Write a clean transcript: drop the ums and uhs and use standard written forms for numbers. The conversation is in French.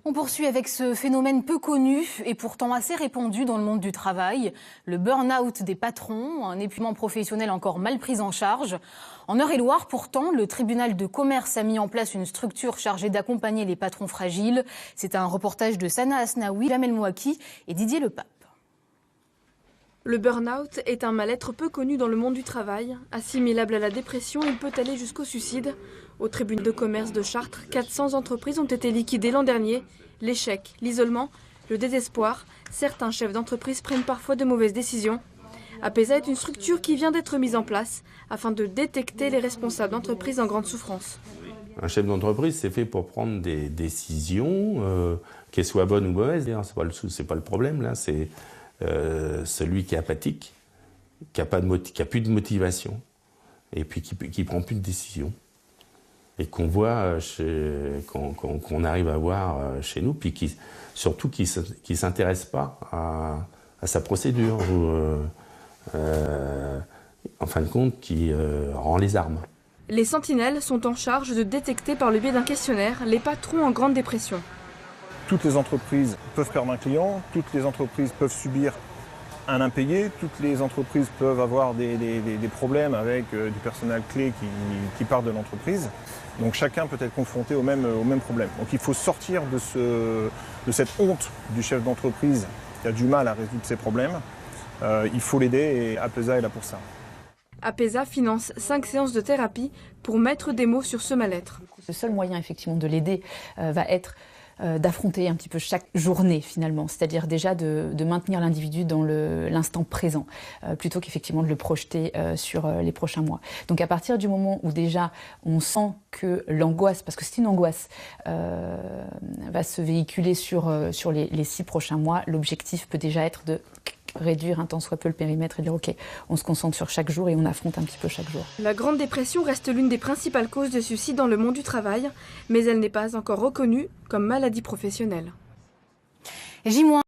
On poursuit avec ce phénomène peu connu et pourtant assez répandu dans le monde du travail, le burn-out des patrons, un épuisement professionnel encore mal pris en charge. En Eure-et-Loir, pourtant, le tribunal de commerce a mis en place une structure chargée d'accompagner les patrons fragiles. C'est un reportage de Sana Asnaoui, Jamel Mouaki et Didier Lepape. Le burn-out est un mal-être peu connu dans le monde du travail. Assimilable à la dépression, il peut aller jusqu'au suicide. Au tribunal de commerce de Chartres, 400 entreprises ont été liquidées l'an dernier. L'échec, l'isolement, le désespoir, certains chefs d'entreprise prennent parfois de mauvaises décisions. APESA est une structure qui vient d'être mise en place afin de détecter les responsables d'entreprises en grande souffrance. Un chef d'entreprise, c'est fait pour prendre des décisions, qu'elles soient bonnes ou mauvaises. C'est pas le problème, là. C'est celui qui est apathique, qui a plus de motivation, et puis qui prend plus de décision. Et qu'on voit, qu'on arrive à voir chez nous, puis surtout qui ne s'intéresse pas à sa procédure, ou en fin de compte, qui rend les armes. Les sentinelles sont en charge de détecter par le biais d'un questionnaire les patrons en grande dépression. Toutes les entreprises peuvent perdre un client, toutes les entreprises peuvent subir un impayé, toutes les entreprises peuvent avoir des problèmes avec du personnel clé qui part de l'entreprise. Donc chacun peut être confronté au même problème. Donc il faut sortir de cette honte du chef d'entreprise qui a du mal à résoudre ses problèmes. Il faut l'aider et APESA est là pour ça. APESA finance 5 séances de thérapie pour mettre des mots sur ce mal-être. Le seul moyen effectivement de l'aider va être d'affronter un petit peu chaque journée finalement, c'est-à-dire déjà de maintenir l'individu dans l'instant présent, plutôt qu'effectivement de le projeter sur les prochains mois. Donc à partir du moment où déjà on sent que l'angoisse, parce que c'est une angoisse, va se véhiculer sur les 6 prochains mois, l'objectif peut déjà être de réduire un tant soit peu le périmètre et dire ok, on se concentre sur chaque jour et on affronte un petit peu chaque jour. La grande dépression reste l'une des principales causes de suicide dans le monde du travail, mais elle n'est pas encore reconnue comme maladie professionnelle. J-